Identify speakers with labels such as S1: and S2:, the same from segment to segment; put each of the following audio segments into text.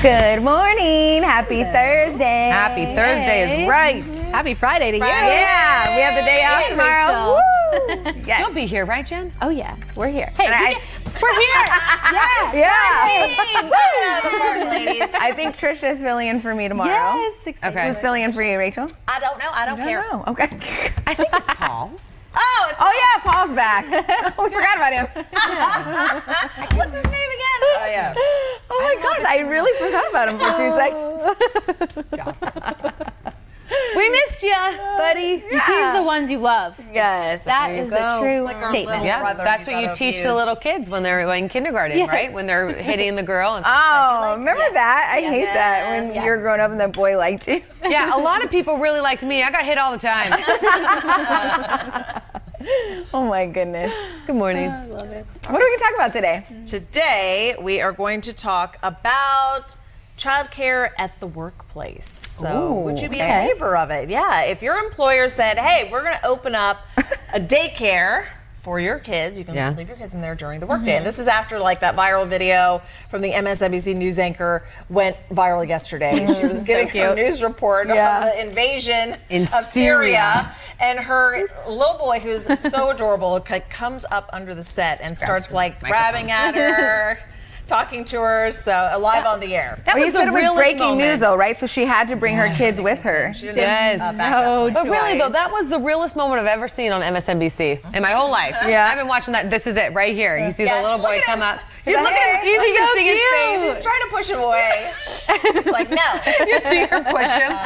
S1: Good morning. Happy Thursday.
S2: Happy Thursday is right.
S3: Happy Friday to you.
S1: Yeah, we have the day off tomorrow. Woo. Yes.
S2: You'll be here, right, Jen?
S3: Oh yeah, we're here. Hey,
S1: we're here.
S3: yeah.
S1: Ladies. I think Trisha's filling in for me tomorrow.
S3: Yes,
S2: Okay.
S1: Who's filling in for you, Rachel?
S4: I don't know. I don't care.
S1: Oh, okay.
S2: I think it's Paul.
S4: Oh, it's
S1: Oh yeah, Paul's back. We forgot about him.
S4: what's his name again? Oh yeah.
S1: Oh my gosh, I really forgot about him for 2 seconds.
S2: We missed you, buddy.
S3: You tease the ones you love.
S1: Yes.
S3: That
S2: There you
S3: is
S2: go.
S3: a true
S4: It's like our
S3: statement.
S4: little
S2: Yeah,
S4: brother
S2: that's
S4: you
S2: what you
S4: gotta
S2: teach the
S4: abuse.
S2: little kids when they're in kindergarten,
S3: Yes.
S2: right? When they're hitting the girl. And
S1: Oh, remember that? I hate that when
S4: Yes.
S1: you were growing up and that boy liked you.
S2: yeah, a lot of people really liked me. I got hit all the time.
S1: Oh my goodness.
S2: Good morning.
S3: I love it.
S1: What are we going to talk about today?
S4: Today we are going to talk about childcare at the workplace. So
S1: Ooh,
S4: would you be
S1: okay.
S4: in favor of it? Yeah. If your employer said, "Hey, we're going to open up a daycare for your kids. You can
S2: Yeah.
S4: leave your kids in there during the workday." And this is after like that viral video from the MSNBC news anchor went viral yesterday. She was giving her
S3: cute.
S4: news report
S1: Yeah.
S4: on the invasion
S2: In
S4: of
S2: Syria.
S4: and her little boy, who's so adorable, comes up under the set and starts
S2: her
S4: like
S2: microphone.
S4: grabbing at her, talking to her. So live on the air.
S2: That
S1: Well, you
S2: was
S1: said
S2: the
S1: it was
S2: realest
S1: breaking
S2: moment.
S1: news, though, right? So she had to bring her kids with her.
S4: She didn't
S2: Yes.
S4: back up.
S3: So
S2: But really,
S3: joyous.
S2: though, that was the realest moment I've ever seen on MSNBC in my whole life.
S1: Yeah.
S2: I've been watching that. This is it right here. You see
S4: Yes,
S2: the little
S4: look
S2: boy
S4: at
S2: come
S4: him.
S2: up. She's looking at him.
S1: He's
S2: You can
S1: so
S2: see his face.
S4: She's trying to push him away. He's like, no.
S2: You see her push him.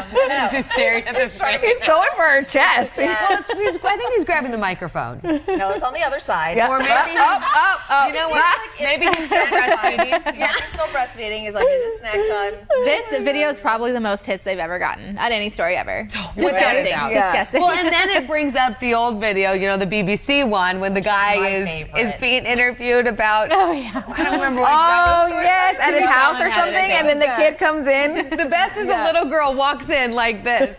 S2: She's staring at this face.
S1: He's going for her chest.
S2: Well, I think he's grabbing the microphone.
S4: No, it's on the other side.
S1: Yeah.
S2: Or maybe he's, you know what? Maybe he's still breastfeeding.
S4: Yeah, he's still breastfeeding. He's like, it is snack time.
S3: This video is probably the most hits they've ever gotten at any story ever. Just
S2: Without a
S3: guessing.
S2: doubt.
S3: Just
S1: Yeah.
S3: guessing.
S2: Well, and then it brings up the old video, you know, the BBC one, when the guy
S4: my
S2: is
S4: favorite.
S2: being interviewed about.
S3: oh yeah.
S2: I don't remember what
S1: Oh,
S2: exactly the story
S1: yes, at his
S3: She's
S1: house or
S3: telling how to
S1: something,
S3: make
S1: and then the
S3: it.
S1: kid comes in.
S2: The best is the little girl walks in like this.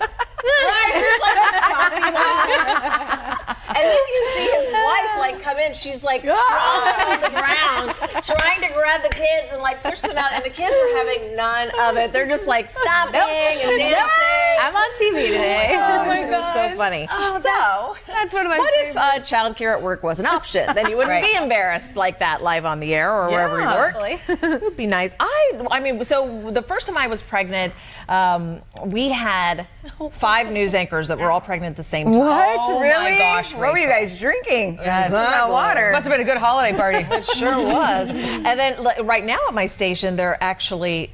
S4: And then you see his wife like come in. She's like crawling on the ground, trying to grab the kids and like push them out. And the kids are having none of it. They're just like stopping and dancing.
S3: I'm on TV today.
S4: Oh my God. It was so funny. So,
S2: That's one of my
S4: what if
S2: favorites.
S4: childcare at work was an option? Then you wouldn't
S2: Right.
S4: be embarrassed like that live on the air or wherever you work. It would be nice. I mean, so the first time I was pregnant, we had 5 news anchors that were all pregnant at the same time.
S1: What?
S2: Oh, my
S1: Really?
S2: gosh,
S1: What were you
S2: Rachel.
S1: guys drinking?
S4: Yes.
S1: Not water.
S2: Must have been a good holiday party.
S4: It sure was. And then right now at my station, there are actually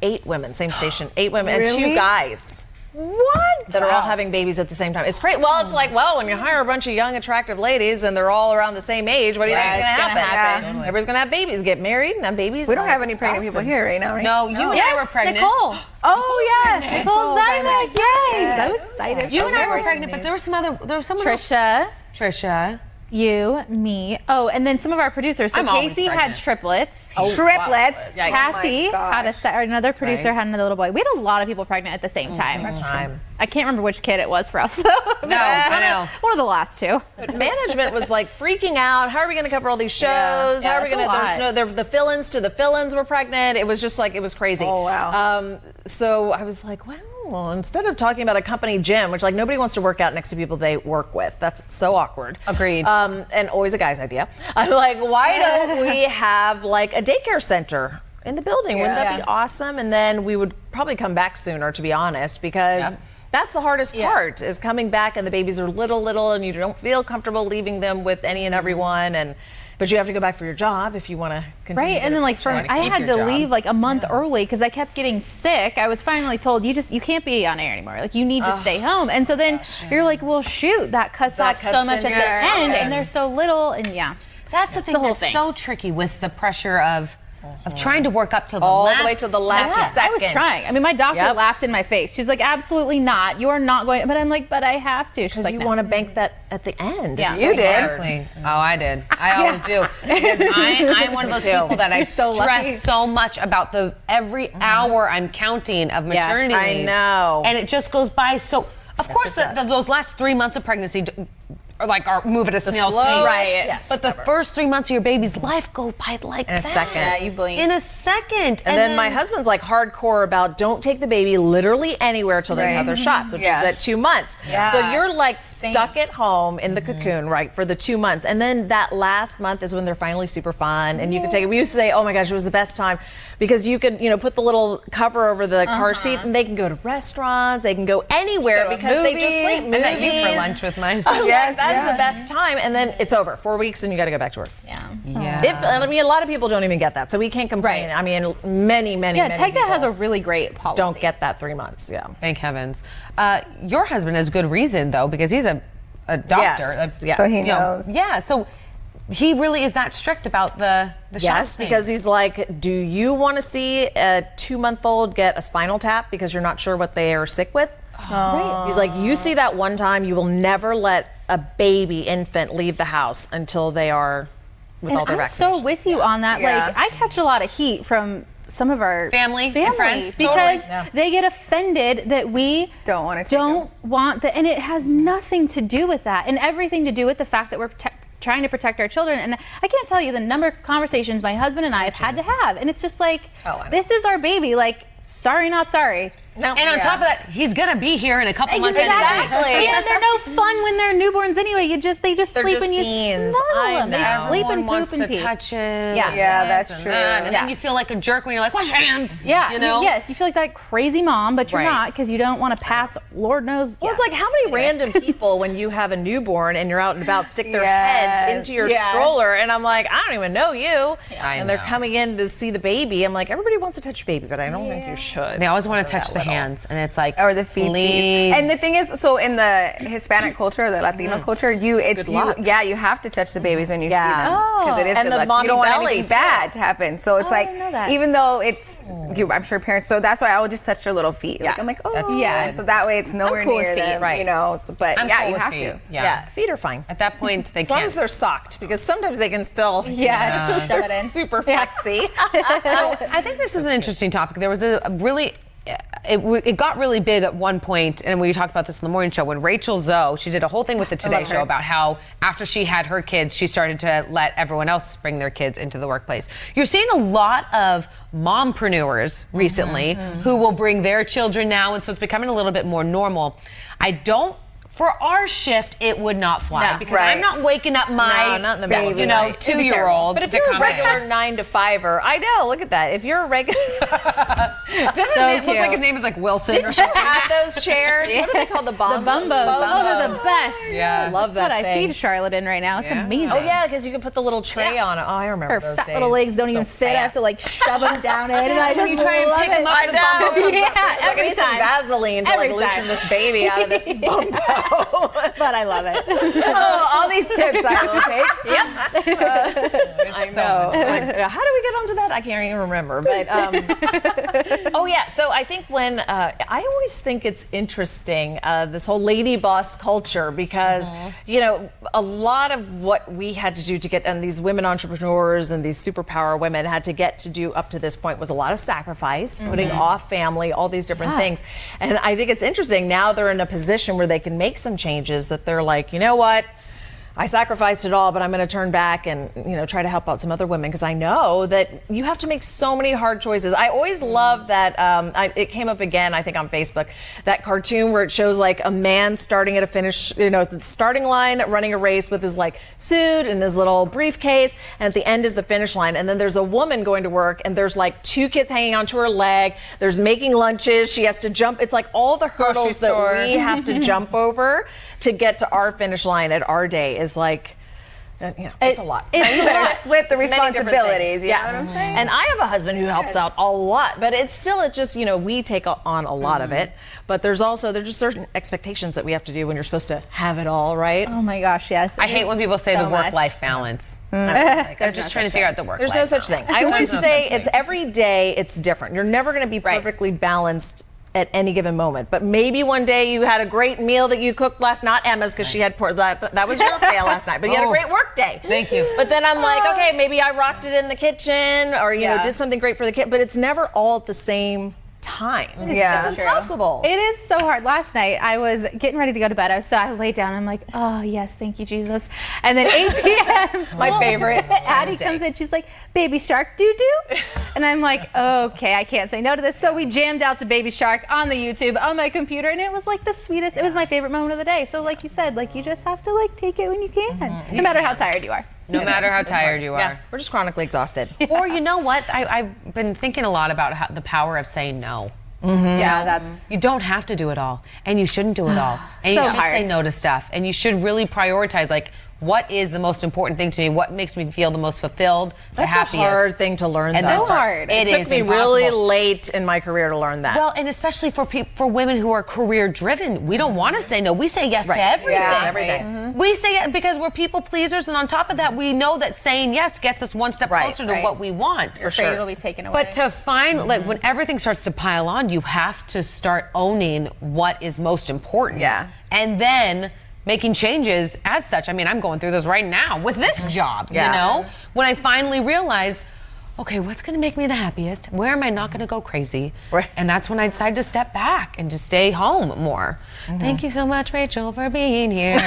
S4: 8 women, same station, 8 women and 2
S1: Really?
S4: guys
S1: What?
S4: that are all having babies at the same time. It's great. Well, it's like, well, when you hire a bunch of young, attractive ladies and they're all around the same age, what do you think is
S3: Right,
S4: going to
S3: it's gonna
S4: happen?
S3: happen.
S4: Everybody's going to have babies, get married, and have babies.
S1: We don't
S4: and
S1: have any
S4: stuff.
S1: pregnant people here right now, right?
S2: No, you and I were
S3: Yes,
S2: pregnant.
S3: Nicole.
S1: Oh, yes.
S3: Nicole Zymek. Yes.
S1: Yes.
S3: So excited.
S2: You and I were
S1: very
S2: pregnant, but there was someone else.
S3: Trisha,
S2: Trisha.
S3: you, me. Oh, and then some of our producers. So
S2: I'm always
S3: Casey had
S2: pregnant.
S3: triplets.
S1: Triplets.
S4: Yikes.
S3: Cassie
S1: Oh my
S3: had
S1: gosh.
S3: or another producer
S2: right.
S3: had another little boy. We had a lot of people pregnant at the same time.
S4: Time.
S3: I can't remember which kid it was for us. though.
S2: No, I know.
S3: One of the last 2.
S4: But management was like freaking out. How are we going to cover all these shows?
S3: Yeah,
S4: How are we
S3: that's
S4: going
S3: a
S4: to? There's
S3: lot.
S4: no. The fill-ins to the fill-ins were pregnant. It was just like it was crazy.
S1: Oh, wow.
S4: So I was like, well, instead of talking about a company gym, which like nobody wants to work out next to people they work with. That's so awkward.
S2: Agreed.
S4: And always a guy's idea. I'm like, why don't we have like a daycare center in the building? Wouldn't that be awesome? And then we would probably come back sooner, to be honest, because.
S2: Yep.
S4: That's the hardest part is coming back and the babies are little and you don't feel comfortable leaving them with any and everyone but you have to go back for your job if you want to continue.
S3: Right, and then like for
S2: Trying to
S3: I
S2: keep
S3: had
S2: your
S3: to
S2: job.
S3: leave like a month early because I kept getting sick. I was finally told you can't be on air anymore. Like you need to stay home. And so then you're like, well, shoot, that cuts
S4: That
S3: off so
S4: cuts
S3: much at
S4: into
S3: the
S4: your time.
S3: end, and they're so little, and yeah.
S2: That's the thing
S3: whole
S2: that's
S3: thing.
S2: so tricky with the pressure of trying to work up till the
S4: All
S2: last
S4: the way to the last
S3: I was
S4: second.
S3: trying. I mean, my doctor
S4: Yep.
S3: laughed in my face. She's like, absolutely not. You are not going. But I'm like, but I have to. She's
S4: Because
S3: like,
S4: you
S3: no.
S4: want to bank that at the end.
S3: Yeah.
S4: It's
S3: You
S4: so
S1: did.
S4: hard.
S2: Exactly. Oh, I did. I always do. Because I'm one of those
S4: Me too.
S2: people that I
S3: You're so lucky.
S2: stress so much about the every hour I'm counting of maternity
S4: I
S2: leave.
S4: know.
S2: And it just goes by so. Of course,
S4: it does.
S2: those last 3 months of pregnancy move at a snail's pace.
S4: slowest,
S1: Right.
S4: yes.
S2: But the first 3 months of your baby's life go by like
S4: In a
S2: that.
S4: second.
S3: Yeah, you blink.
S2: In a second.
S4: And then my husband's like hardcore about don't take the baby literally anywhere till they have their shots, which is at 2 months. So you're like stuck at home in the cocoon, right, for the 2 months. And then that last month is when they're finally super fun and you can take it. We used to say, oh my gosh, it was the best time because you could, put the little cover over the car seat and they can go to restaurants, they can go anywhere because they just sleep.
S2: I met you for
S4: Movies.
S2: lunch with mine.
S4: That's the best time. And then it's over. 4 weeks and you got to go back to work.
S2: Yeah.
S4: A lot of people don't even get that. So we can't complain.
S3: Right.
S4: I mean, many
S3: Yeah,
S4: many
S3: Tegna has
S4: people
S3: a really great policy.
S4: don't get that 3 months. Yeah.
S2: Thank heavens. Your husband has good reason, though, because he's a doctor.
S4: Yes. Yeah.
S1: So he
S2: You know,
S1: knows.
S2: yeah, so he really is that strict about the
S4: Yes,
S2: shots thing.
S4: because he's like, do you want to see a 2-month-old get a spinal tap because you're not sure what they are sick with?
S3: Right.
S4: He's like, you see that one time, you will never let a baby infant leave the house until they are with all
S3: And
S4: their
S3: I'm
S4: vaccinations.
S3: so with you on that.
S1: Yeah.
S3: Like, I catch a lot of heat from some of our
S2: Family and friends,
S3: because
S2: totally. Yeah.
S3: they get offended that we
S1: Don't wanna take
S3: don't want that, and it has nothing to do with that, and everything to do with the fact that we're trying to protect our children. And I can't tell you the number of conversations my husband and I have had to have, and it's just like,
S4: I know.
S3: this is our baby. Like, sorry, not sorry.
S4: No.
S2: And on top of that, he's going to be here in a couple months anyway.
S4: Exactly.
S3: Yeah, they're no fun when they're newborns anyway. They just
S4: They're
S3: sleep
S4: just
S3: and you
S4: beans.
S3: snuggle
S4: I
S3: them. They
S4: know.
S3: sleep and
S2: Everyone wants
S3: poop and
S2: to
S3: pee.
S2: touch it.
S3: Yeah.
S1: Yeah, that's
S2: and
S1: true.
S2: that, and
S3: Yeah.
S2: then you feel like a jerk when you're like, wash your hands.
S3: Yeah,
S2: You know?
S3: yes, you feel like that crazy mom, but you're
S2: Right.
S3: not because you don't want to pass. Lord knows.
S4: Well, it's like how many random people, when you have a newborn and you're out and about, stick their heads into your stroller, and I'm like, I don't even know you,
S2: I
S4: and they're
S2: know.
S4: coming in to see the baby. I'm like, everybody wants to touch your baby, but I don't think you should.
S2: They always want to touch the hands, and it's like,
S1: Or the feetsies.
S2: please.
S1: And the thing is, so in the Hispanic culture, the Latino culture, you
S4: luck.
S1: you have to touch the babies when you see
S4: Yeah.
S1: them because it is
S4: And
S1: good
S4: the
S1: luck.
S4: mommy
S1: You don't want
S4: belly,
S1: anything
S4: too.
S1: bad to happen. So it's
S3: I
S1: like,
S3: didn't know that.
S1: even though it's, I'm sure parents. So that's why I will just touch their little feet. Like,
S4: Yeah.
S1: I'm like, oh,
S2: That's
S3: Yeah.
S2: good.
S1: So that way it's nowhere
S3: cool
S1: near
S3: with feet,
S1: them,
S4: right.
S1: you know. But
S2: I'm
S1: yeah,
S2: cool
S1: you
S2: with
S1: have
S2: feet.
S1: to.
S4: Yeah, feet are fine.
S2: At that point, they
S4: As long
S2: can't.
S4: as they're socked, because sometimes they can still
S3: Yeah, shove it in.
S4: super flexy.
S2: I think this is an interesting topic. There was a really, it got really big at one point, and we talked about this in the morning show when Rachel Zoe, she did a whole thing with the Today Show about how after she had her kids, she started to let everyone else bring their kids into the workplace. You're seeing a lot of mompreneurs recently who will bring their children now, and so it's becoming a little bit more normal. For our shift, it would not fly
S4: No,
S2: because
S1: right.
S2: I'm not waking up my,
S4: No, not in the middle of the
S2: you know,
S4: night.
S2: 2-year-old.
S4: But if
S2: to
S4: you're a
S2: come in.
S4: regular 9 to 5er, I know. Look at that. If you're a regular
S2: Doesn't it look like his name is like Wilson or something?
S4: at those chairs, what are they called? The bombos.
S3: Bumbos. Oh, they're the best.
S2: Yeah.
S4: I love
S3: That's
S4: that
S3: what I
S4: thing.
S3: feed Charlotte in right now. It's
S2: Yeah.
S3: amazing.
S4: Oh yeah, because you can put the little tray on it. Oh, I remember
S3: Her
S4: those
S3: fat
S4: days.
S3: little legs don't
S4: So
S3: even fit. I
S4: fat.
S3: have to like shove them down it, and I
S2: when
S3: just
S2: you try and
S3: love
S2: pick
S3: it.
S2: them up,
S4: I
S2: the
S4: know.
S2: bumbo.
S3: Yeah,
S4: Like, I
S3: every
S4: need some
S3: time.
S4: Vaseline to like
S3: Every
S4: loosen
S3: time.
S4: this baby out of this bumbo.
S3: But I love it.
S1: Oh, all these tips I will take.
S4: I know. Like, how do we get onto that? I can't even remember. But oh yeah. So I think when I always think it's interesting this whole lady boss culture because you know a lot of what we had to do to get and these women entrepreneurs and these superpower women had to get to do up to this point was a lot of sacrifice, putting off family, all these different things. And I think it's interesting now they're in a position where they can make some changes that they're like, you know what? I sacrificed it all, but I'm going to turn back and try to help out some other women because I know that you have to make so many hard choices. I always love that. It came up again, I think, on Facebook. That cartoon where it shows like a man starting at a finish, at the starting line, running a race with his like suit and his little briefcase, and at the end is the finish line. And then there's a woman going to work, and there's like 2 kids hanging onto her leg. There's making lunches. She has to jump. It's like all the hurdles that
S2: store.
S4: we have to jump over to get to our finish line at our day is like, it's a lot.
S1: You better split the
S4: It's many different
S1: responsibilities.
S4: things.
S1: You
S4: Yes.
S1: know what I'm saying?
S4: And I have a husband who helps out a lot, but it's just, we take on a lot of it. But there's just certain expectations that we have to do when you're supposed to have it all, right?
S3: Oh my gosh, yes.
S2: I hate when people say
S3: So
S2: the
S3: much.
S2: work-life balance. Like, I'm just trying to figure out the work-life
S4: There's no such thing. I always
S2: no
S4: say
S2: such
S4: it's every day it's different. You're never going to be perfectly balanced at any given moment. But maybe one day you had a great meal that you cooked last night, Emma's, because she had that was your fail last night. But you had a great work day.
S2: Thank you.
S4: But then I'm like, okay, maybe I rocked it in the kitchen or did something great for the kid. But it's never all at the same time.
S1: Yeah.
S4: It's impossible.
S3: It is so hard. Last night, I was getting ready to go to bed. So I laid down. I'm like, oh, yes, thank you, Jesus. And then 8 p.m.
S4: My favorite
S3: Addie comes in. She's like, Baby Shark doo-doo. And I'm like, okay, I can't say no to this. So we jammed out to Baby Shark on the YouTube, on my computer. And it was like the sweetest. It was my favorite moment of the day. So like you said, like you just have to like take it when you can. No matter how tired you are.
S2: No matter how tired you are.
S4: Yeah, we're just chronically exhausted.
S2: Or you know what? I've been thinking a lot about the power of saying no.
S1: Yeah, that's.
S2: You don't have to do it all, and you shouldn't do it all, and
S3: So
S2: you should
S3: hard.
S2: say no to stuff, and you should really prioritize, like, what is the most important thing to me? What makes me feel the most fulfilled, the
S4: That's
S2: happiest?
S4: a hard thing to learn.
S2: And
S4: though.
S2: that's
S3: hard.
S2: It
S4: It took
S2: is
S4: me
S2: impossible.
S4: really late in my career to learn that.
S2: Well, and especially for women who are career driven, we don't want to say no. We say yes to everything.
S1: Yeah.
S4: Everything.
S2: We say it because we're people pleasers, and on top of that, we know that saying yes gets us one step
S4: Right,
S2: closer to
S3: right.
S2: what we want.
S3: Afraid
S4: sure.
S3: it'll be taken away.
S2: But to find, like, when everything starts to pile on, you have to start owning what is most important.
S1: Yeah.
S2: And then making changes as such. I mean, I'm going through this right now with this job,
S4: Yeah.
S2: you know? When I finally realized, okay, what's going to make me the happiest? Where am I not going to go crazy?
S4: Right.
S2: And that's when I decided to step back and just stay home more. Thank you so much, Rachel, for being here.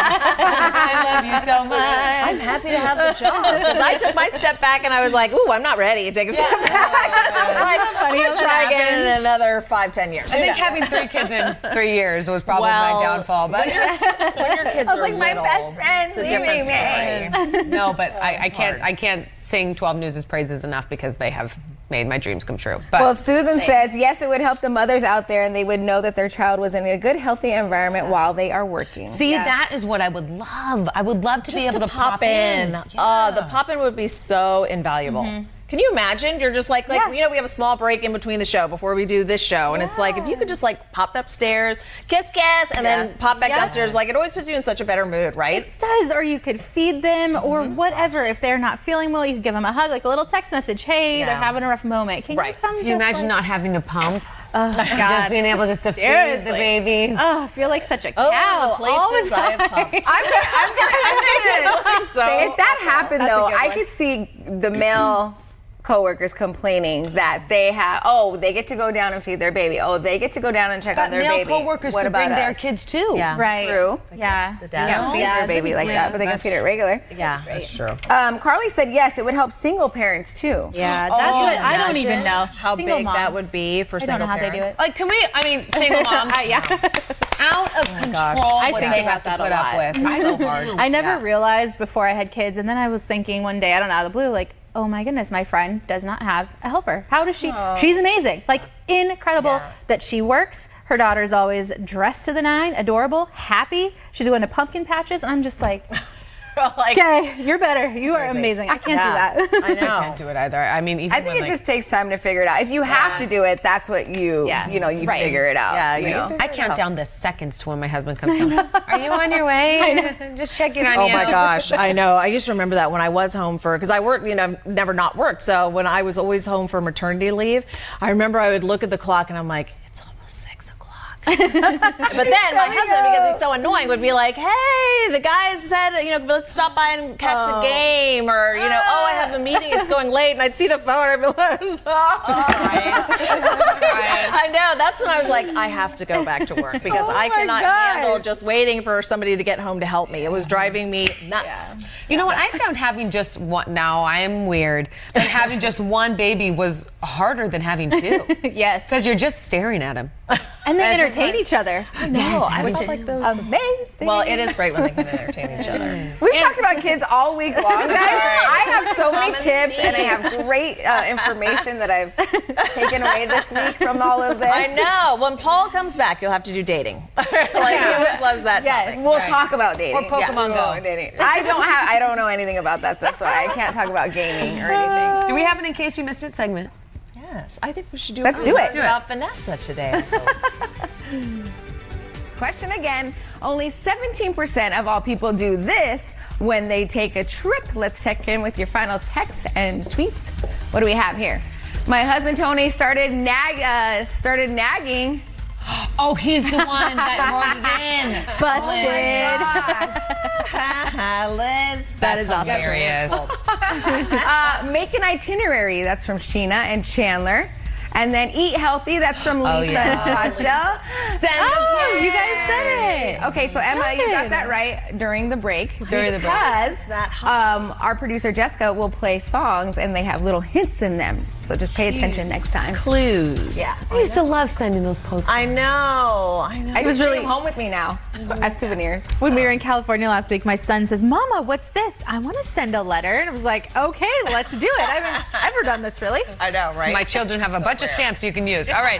S2: I love you so much.
S4: I'm happy to have the job because I took my step back and I was like, "Ooh, I'm not ready to take a step back." I'm like, I'm
S3: funny
S4: gonna
S3: how
S4: try
S3: that
S4: again in
S3: happens?
S4: another 5-10 years.
S2: I think having 3 kids in 3 years was probably
S4: Well,
S2: my downfall, but
S4: when your kids are
S3: like, my
S4: little,
S3: best friend's
S4: it's a different
S3: leaving
S4: story.
S2: no, but I can't sing 12 News' praises enough because they have made my dreams come true. But
S1: Well, Susan says, yes, it would help the mothers out there and they would know that their child was in a good, healthy environment while they are working.
S2: see, that is what I would love. I would love to be
S4: Just
S2: able
S4: to
S2: to pop in.
S4: The pop-in would be so invaluable. Can you imagine? You're just like
S3: Yeah.
S4: you know, we have a small break in between the show before we do this show, and it's like if you could just like pop upstairs, kiss, and then pop back
S3: Yeah.
S4: downstairs, like it always puts you in such a better mood, right?
S3: It does, or you could feed them, or whatever. If they're not feeling well, you could give them a hug, like a little text message. Hey,
S4: Yeah.
S3: they're having a rough moment. Can
S4: Right.
S3: you come?
S2: Can you imagine not having to pump?
S3: Oh
S2: Just
S3: God.
S2: being able just to feed the
S3: Seriously.
S2: baby.
S3: Oh, I feel like such a
S4: Oh,
S3: cow.
S4: the places I have pumped.
S1: If that happened,
S3: That's a
S1: though,
S3: good
S1: I
S3: one.
S1: could see the male coworkers complaining that they have, they get to go down and feed their baby. Oh, they get to go down and check on
S2: But
S1: their
S2: male
S1: baby.
S2: coworkers
S1: What
S2: could bring
S1: about
S2: their
S1: us?
S2: kids too.
S4: Yeah.
S3: Right.
S1: True.
S3: Yeah.
S4: The
S1: They can't
S4: dads.
S1: feed
S3: Yeah,
S1: their baby like that, but they can
S2: that's
S1: feed it regular.
S4: Yeah.
S2: That's true.
S1: Carly said yes, it would help single parents too.
S3: Yeah, that's what I don't
S4: Imagine
S3: even know.
S4: how
S3: Single
S4: big that
S3: moms.
S4: would be for
S3: I don't
S4: single
S3: know how they do
S4: parents.
S3: it.
S2: Like, can we? I mean, single moms.
S3: Yeah.
S2: Out of control.
S4: gosh.
S2: What
S3: I think
S2: they
S3: about
S2: have to
S3: that a
S2: put up
S3: lot.
S2: with.
S4: It's so
S2: do.
S4: hard.
S3: I never realized before I had kids, and then I was thinking one day, I don't know, out of the blue, like, oh my goodness, my friend does not have a helper. How does she? She's amazing, like incredible that she works. Her daughter's always dressed to the nine, adorable, happy. She's going to pumpkin patches, and I'm just like,
S4: Like,
S3: okay, you're better. You are
S4: crazy.
S3: amazing. I can't
S4: yeah,
S3: do that.
S4: I know.
S2: I can't do it either. I mean, even
S1: I think
S2: when,
S1: it
S2: like,
S1: just takes time to figure it out. If you have to do it, that's what you,
S3: Yeah.
S1: you
S3: Right.
S1: figure it out.
S4: Yeah,
S1: you
S4: you
S1: know?
S4: figure
S2: I count down the seconds to when my husband comes home. Are you on your way? Just checking on
S4: Oh
S2: you.
S4: my gosh, I know. I used to remember that when I was home because I worked, never not worked. So when I was always home for maternity leave, I remember I would look at the clock and I'm like, it's almost 6 o'clock. But then my husband, because he's so annoying, would be like, hey, the guys said, let's stop by and catch the game, or, oh, I have a meeting, it's going late, and I'd see the phone, and I'd be like, I know. That's when I was like, I have to go back to work because I
S1: my
S4: cannot
S1: gosh.
S4: handle just waiting for somebody to get home to help me. It was driving me nuts.
S2: You know what? I found having just one. Now I am weird, but having just one baby was harder than having 2
S3: Yes.
S2: because you're just staring at him.
S3: And they entertain each other.
S4: No, I felt like those.
S3: Amazing.
S4: Well, it is great when they can entertain each other.
S1: We've talked about kids all week long, guys. I have so many
S4: Common
S1: tips and I
S4: theme.
S1: have great information that I've taken away this week from all of this.
S4: I know. When Paul comes back, you'll have to do dating. He always loves that
S3: Yes.
S4: topic.
S1: We'll talk about dating.
S2: Or Pokemon
S1: Yes.
S2: Go.
S1: Dating. I don't know anything about that stuff, so I can't talk about gaming or anything.
S2: Do we have an In Case You Missed It segment?
S4: Yes, I think we should do.
S1: Let's do it.
S4: About Vanessa today.
S1: Question again. Only 17% of all people do this when they take a trip. Let's check in with your final texts and tweets. What do we have here? My husband Tony started nagging.
S2: Oh, he's the one that wrote it in.
S3: Busted.
S4: Liz.
S3: That is awesome.
S2: hilarious.
S1: Make an itinerary. That's from Sheena and Chandler. And then eat healthy. That's from Lisa in Scottsdale.
S3: You guys said it.
S1: Okay, so Emma, you got that right during the break. Because our producer Jessica will play songs and they have little hints in them. So just pay attention next time.
S4: Clues.
S1: Yeah.
S2: I used to love sending those postcards.
S4: I know.
S1: I just bring them home with me now as souvenirs.
S3: When we were in California last week, my son says, Mama, what's this? I want to send a letter. And I was like, okay, let's do it. I haven't ever done this, really.
S4: I know, right?
S2: My children have a bunch of stamps you can use. All right.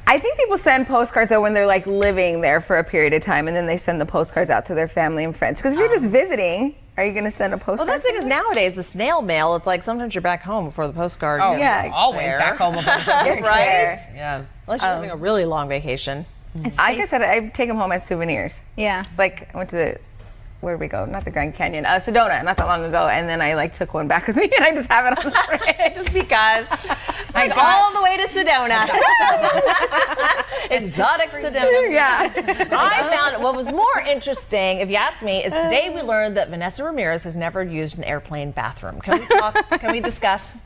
S1: I think people send postcards though when they're like living there for a period of time, and then they send the postcards out to their family and friends. Because if you're just visiting, are you going to send a postcard?
S4: Well, that's the thing is nowadays, the snail mail, it's like sometimes you're back home before the postcard.
S2: Oh,
S1: yeah.
S2: always back home before the postcard.
S4: Right?
S2: Yeah.
S4: Unless you're having a really long vacation.
S1: Like I said, I take them home as souvenirs.
S3: Yeah.
S1: Like I went to the, where did we go? Not the Grand Canyon, Sedona, not that long ago, and then I like took one back with me, and I just have it on the fridge.
S4: Just because. Like all the way to Sedona. Exotic Sedona.
S1: Yeah.
S4: I found what was more interesting, if you ask me, is today we learned that Vanessa Ramirez has never used an airplane bathroom. Can we talk? Can we discuss?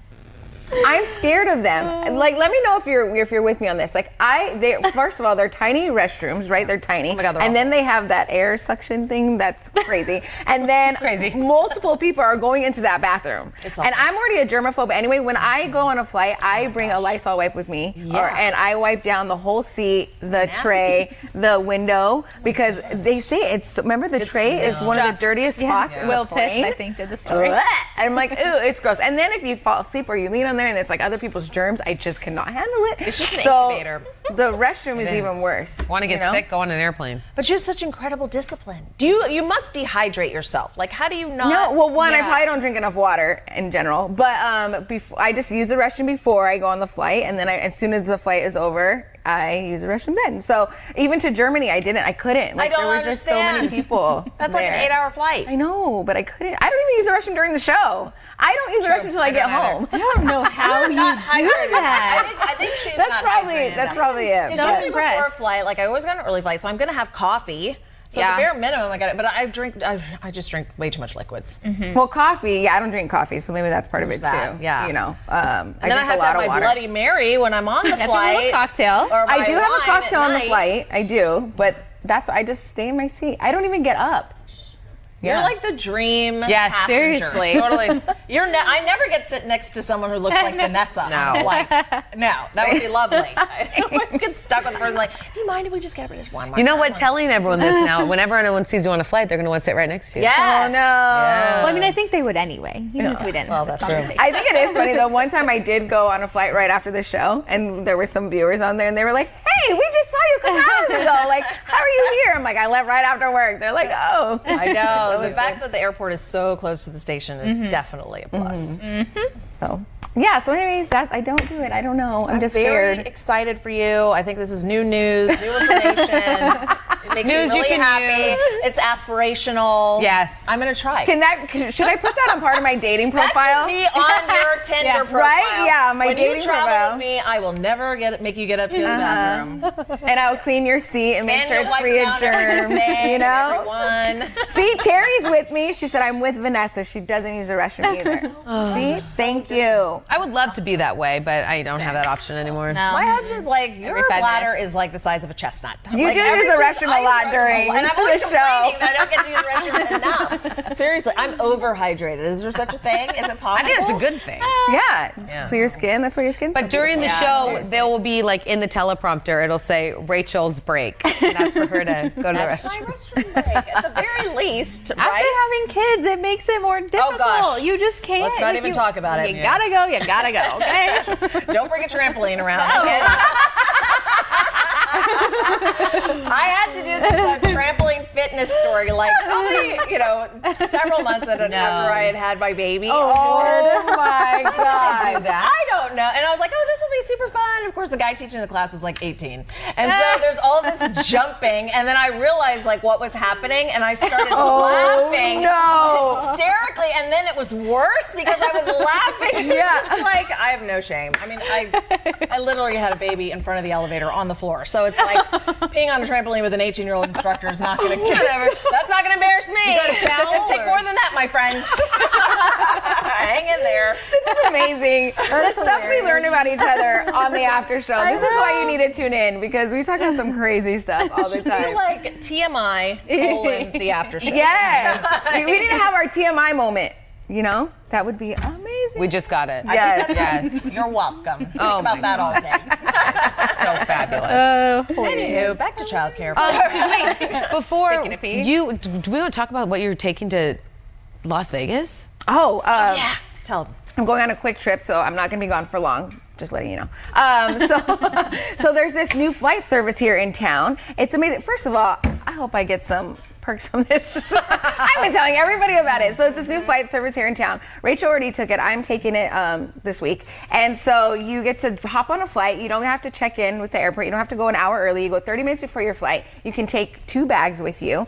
S1: I'm scared of them. Like, let me know if you're with me on this. Like, first of all, they're tiny restrooms, right? They're tiny.
S4: Oh my God, they're
S1: and then
S4: awful.
S1: they have that air suction thing that's crazy. And then multiple people are going into that bathroom.
S4: It's
S1: and
S4: awful.
S1: I'm already a germaphobe. Anyway, when I go on a flight, I bring a Lysol wipe with me.
S4: Yeah.
S1: And I wipe down the whole seat, the tray, the window, because they say remember the tray is one of the dirtiest spots in
S3: Will
S1: the plane?
S3: Pitts, I think, did the story.
S1: And I'm like, ooh, it's gross. And then if you fall asleep or you lean on there and it's like other people's germs, I just cannot handle it.
S4: It's just an incubator.
S1: The restroom is even worse.
S2: Want to get sick? Go on an airplane.
S4: But you have such incredible discipline. You must dehydrate yourself. Like, how do you not?
S1: No, well, one, I probably don't drink enough water in general. But before, I just use the restroom before I go on the flight, and then as soon as the flight is over, I use the restroom then. So even to Germany, I couldn't. Like,
S4: I don't
S1: there was just so many
S4: understand.
S1: people.
S4: That's like an
S1: there.
S4: 8-hour flight.
S1: I know, but I couldn't. I don't even use the restroom during the show. I don't use the restroom until I get home.
S3: I don't know how you do that.
S4: I think she's
S1: That's
S4: not
S1: probably
S4: hydrated.
S1: that's probably it.
S4: It's
S1: But-
S4: usually before a flight. Like, I always got an early flight, so I'm gonna have coffee. So at the bare minimum, I got it. But I just drink way too much liquids.
S1: Well, coffee, I don't drink coffee, so maybe that's part of it
S4: that,
S1: too.
S4: yeah.
S1: You know,
S4: And then I have to have my Bloody Mary when I'm on the
S3: Have a
S4: flight.
S3: little cocktail.
S4: Or
S1: I
S4: my
S1: do have a
S4: wine
S1: cocktail
S4: at
S1: on the
S4: night.
S1: flight. I do, but I just stay in my seat. I don't even get up.
S4: You're like the dream
S2: Yes,
S4: passenger.
S3: seriously.
S2: Totally.
S4: I never get sit next to someone who looks like Vanessa.
S2: No.
S4: On the flight. No, that would be lovely. I always get stuck with the person like, do you mind if we just get up and just one more?
S2: You know
S4: time?"
S2: what? Telling everyone this now, whenever anyone sees you on a flight, they're going to want to sit right next to you.
S4: Yes.
S1: Oh no.
S2: Yeah.
S3: Well, I mean, I think they would anyway, even if we didn't.
S4: Well,
S3: have this
S4: that's true.
S3: conversation.
S1: I think it is funny though. One time I did go on a flight right after the show, and there were some viewers on there, and they were like, "Hey, we just saw you a couple hours ago. Like, how are you here?" I'm like, "I left right after work." They're like, "Oh."
S4: I know. The fact that the airport is so close to the station is definitely a plus.
S1: So yeah. So anyways, I don't do it. I don't know. I'm just
S4: Very
S1: scared.
S4: excited for you. I think this is new news, new information. It makes
S2: News
S4: me
S2: you
S4: really
S2: can
S4: happy.
S2: use.
S4: It's aspirational.
S2: Yes.
S4: I'm gonna try.
S1: Should I put that on part of my dating profile?
S4: That should be on your Tinder profile.
S1: Right? Yeah, my
S4: when
S1: dating
S4: you travel
S1: profile.
S4: with me, I will never make you get up to the bathroom.
S1: And I'll clean your seat and make
S4: And
S1: sure
S4: you'll
S1: it's
S4: wipe
S1: free
S4: down
S1: of germs.
S4: everything,
S1: You know.
S4: everyone.
S1: See, Terry's with me. She said I'm with Vanessa. She doesn't use the restroom either. See, thank you.
S2: I would love to be that way, but I don't have that option anymore.
S3: No.
S4: My husband's like, your
S3: 5
S4: bladder
S3: minutes.
S4: is like the size of a chestnut. I'm
S1: You
S4: like,
S1: do
S4: every
S1: use the
S4: 2
S1: restroom
S4: I
S1: a
S4: use
S1: lot
S4: the restroom
S1: during
S4: and I'm always
S1: the
S4: complaining
S1: show.
S4: that I don't get to use the restroom enough. Seriously, I'm overhydrated. Is there such a thing? Is it
S2: I
S4: possible?
S2: think that's a good thing.
S1: Yeah. Clear skin. That's where your skin's.
S2: But during the show, there will be like in the teleprompter, it'll say Rachel's break. And that's for her to go to the
S4: That's my
S2: restroom.
S4: restroom break, at the very least,
S3: After
S4: right?
S3: having kids, it makes it more difficult.
S4: gosh.
S3: You just can't.
S4: Let's not even talk about it.
S3: You gotta go. You gotta go. Okay.
S4: Don't bring a trampoline around. Okay? I had to do this trampoline fitness story, like probably, several months after I had my baby.
S1: Oh my God.
S2: Do that.
S4: I don't know. And I was like, oh, this will be super fun. Of course, the guy teaching the class was like 18. And so there's all this jumping. And then I realized like what was happening. And I started laughing hysterically. And then it was worse because I was laughing. It was just like, I have no shame. I mean, I literally had a baby in front of the elevator on the floor. So it's like peeing on a trampoline with an 18-year-old instructor is not going to That's not going to embarrass me.
S2: You got a towel,
S4: It's gonna take
S2: or-
S4: more than that, my friend. Hang in there.
S1: This is amazing. The stuff we learn about each other on the after show. This is why you need to tune in, because we talk about some crazy stuff all the
S4: I feel
S1: time.
S4: like TMI the after show.
S1: Yes. We need to have our TMI moment. You know, that would be amazing.
S2: We just got it.
S1: Yes.
S2: Yes.
S4: You're welcome. Think
S2: Oh
S4: about
S2: my
S4: that all day.
S2: So fabulous.
S4: Anywho, back to childcare.
S2: Wait, before
S3: Taking a pee?
S2: do we want to talk about what you're taking to Las Vegas?
S1: Oh,
S4: Yeah. Tell them.
S1: I'm going on a quick trip, so I'm not going to be gone for long. Just letting you know. So there's this new flight service here in town. It's amazing. First of all, I hope I get some perks from this. I've been telling everybody about it. So it's this new flight service here in town. Rachel already took it. I'm taking it this week. And so you get to hop on a flight. You don't have to check in with the airport. You don't have to go an hour early. You go 30 minutes before your flight. You can take 2 bags with you.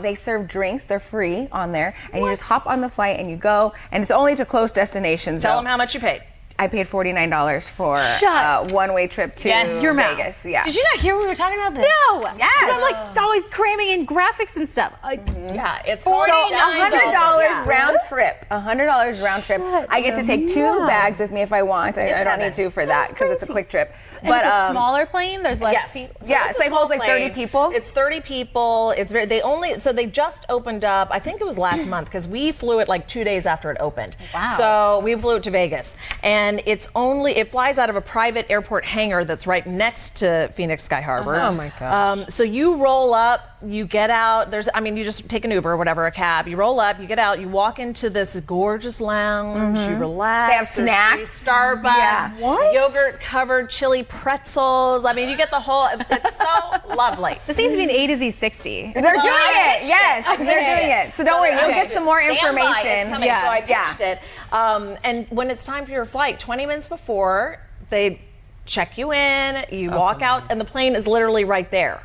S1: They serve drinks. They're free on there. And you just hop on the flight and you go. And it's only to close destinations.
S4: Tell
S1: though.
S4: them how much you paid.
S1: I paid $49 for
S3: Shut
S1: one-way trip to
S3: your mouth.
S1: Vegas. Yeah.
S2: Did you not hear we were talking about this?
S3: No.
S1: Yes.
S3: 'Cause I'm like always cramming in graphics and stuff.
S4: Yeah, it's
S1: So $100
S4: Yeah.
S1: round trip. $100 round trip. I get to take 2 bags with me if I want. I don't
S4: heaven.
S1: need to for that because it's a quick trip.
S3: And it's a smaller plane. There's less
S4: Yes.
S3: people.
S4: So
S1: Yeah,
S4: a
S1: it's like
S4: small
S1: holds like 30
S4: plane.
S1: people.
S4: It's 30 people. It's very. They just opened up. I think it was last month because we flew it like 2 days after it opened.
S3: Wow.
S4: So we flew it to Vegas, and it flies out of a private airport hangar that's right next to Phoenix Sky Harbor.
S2: Oh my gosh.
S4: So you roll up, you get out. You just take an Uber or whatever, a cab. You roll up, you get out, you walk into this gorgeous lounge. You relax.
S1: They have
S4: There's free
S1: snacks.
S4: Starbucks.
S1: Yeah.
S3: What?
S4: Yogurt covered chili pretzels. I mean, you get the whole. It's so lovely.
S3: This needs to be an A to Z 60.
S1: They're doing
S4: I
S1: it.
S4: pitched
S1: Yes,
S4: it.
S1: they're doing it. So don't worry, you'll get some more
S4: Stand by,
S1: information.
S4: it's coming.
S1: Yeah.
S4: So I
S1: Yeah.
S4: pitched it. And when it's time for your flight, 20 minutes before, they check you in, you walk out, and the plane is literally right there.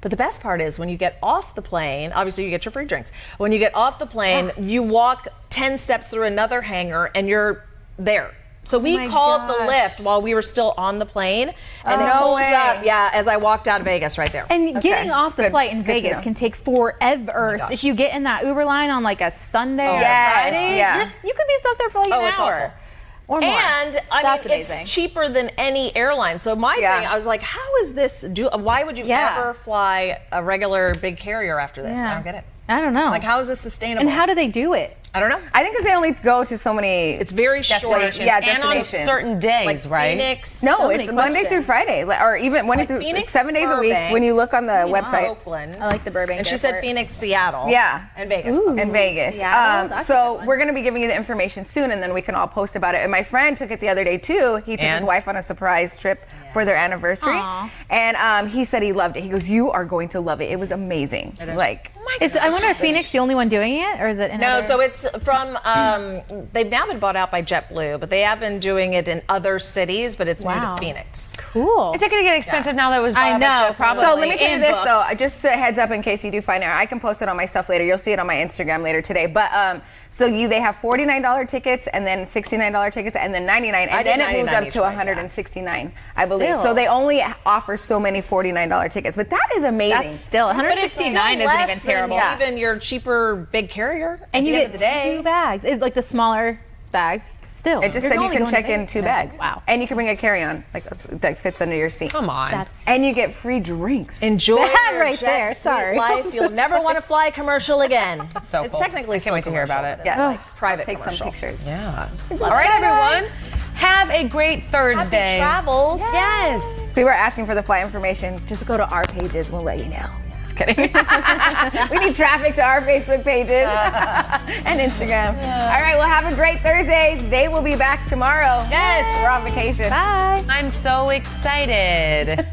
S4: But the best part is when you get off the plane, obviously you get your free drinks. When you get off the plane, you walk 10 steps through another hangar and you're there. So we
S3: my
S4: called the
S3: gosh.
S4: lift while we were still on the plane, and it
S1: No
S4: pulls
S1: way.
S4: up, as I walked out of Vegas right there.
S3: And getting off the
S1: Good.
S3: flight in
S1: Good to
S3: Vegas
S1: know.
S3: can take forever.
S4: gosh.
S3: If you get in that Uber line on like a Sunday or
S1: Yes,
S3: Friday,
S1: yeah.
S3: you could be stuck there for like an
S4: it's
S3: hour.
S4: awful.
S3: Or more.
S4: And I
S3: That's
S4: mean,
S3: amazing.
S4: it's cheaper than any airline. So my
S1: Yeah.
S4: thing, I was like, how is this? Why would you
S3: Yeah.
S4: ever fly a regular big carrier after this? I don't get it.
S3: I don't know.
S4: Like, how is this sustainable?
S3: and how do they do it?
S4: I don't know.
S1: I think because they only go to so many.
S4: It's very short.
S1: Destinations. Yeah,
S4: and on
S1: destinations.
S2: Certain days,
S4: like
S2: right?
S4: Phoenix.
S1: No,
S3: So
S1: it's
S3: many
S1: Monday through
S3: questions.
S1: Friday, or even Monday
S4: Like
S1: through
S4: Phoenix,
S1: 7 days a week.
S4: Burbank,
S1: When you look on the website,
S4: Oakland.
S3: I like the Burbank
S4: And she said
S3: airport.
S4: Phoenix, Seattle.
S1: Yeah.
S4: And Vegas.
S1: in Vegas.
S3: Seattle? That's a
S1: So
S3: good one.
S1: we're going to be giving you the information soon, and then we can all post about it. And my friend took it the other day too. He took his
S2: And?
S1: wife on a surprise trip for their anniversary,
S3: Aw.
S1: and he said he loved it. He goes, "You are going to love it. It was amazing." Like,
S3: I wonder if Phoenix the only one doing it, or is it?
S4: No, so it's from. They've now been bought out by JetBlue, but they have been doing it in other cities. But it's new
S3: Wow.
S4: to Phoenix.
S3: cool.
S2: Is it going to get expensive now that it was
S3: I
S2: bought by
S3: know,
S2: JetBlue?
S3: probably.
S1: so let me tell you
S3: And
S1: this
S3: books.
S1: though, just a heads up in case you do find out. I can post it on my stuff later. You'll see it on my Instagram later today. But they have $49 tickets, and then $69 tickets, and then $99,
S4: I
S1: and
S4: did
S1: then it moves
S4: $99
S1: up
S4: each
S1: to
S4: way,
S1: $169, I believe.
S3: Still.
S1: So they only offer so many $49 tickets, but that is amazing.
S3: That's still
S4: But it's still
S3: 169 isn't
S4: less
S3: even
S4: than
S3: terrible.
S4: even your cheaper big carrier.
S3: And
S4: at
S3: you
S4: the
S3: get
S4: end of the day.
S3: 2 bags. It's like the smaller bags. Still,
S1: It just
S3: You're
S1: said you
S3: only
S1: can
S3: going to
S1: check in
S3: Vegas.
S1: 2 bags.
S3: Wow.
S1: And you can bring a carry-on, like that fits under your seat.
S2: Come on.
S3: That's
S1: And you get free drinks.
S4: Enjoy
S3: That
S4: your
S3: right
S4: jet
S3: there,
S4: suite
S3: sorry.
S4: life. You'll never want to fly commercial again.
S2: so
S4: It's
S2: cool.
S4: technically
S2: I can't wait to hear about it.
S1: Yes.
S4: Like private
S1: Take some
S4: commercial.
S1: pictures.
S2: Yeah. All right, everyone. Have a great Thursday.
S4: Happy travels.
S2: Yes.
S1: We were asking for the flight information. Just go to our pages. We'll let you know. Just kidding. We need traffic to our Facebook pages and Instagram. All right, well, have a great Thursday. They will be back tomorrow.
S2: Yes.
S1: We're on vacation.
S3: bye.
S2: I'm so excited.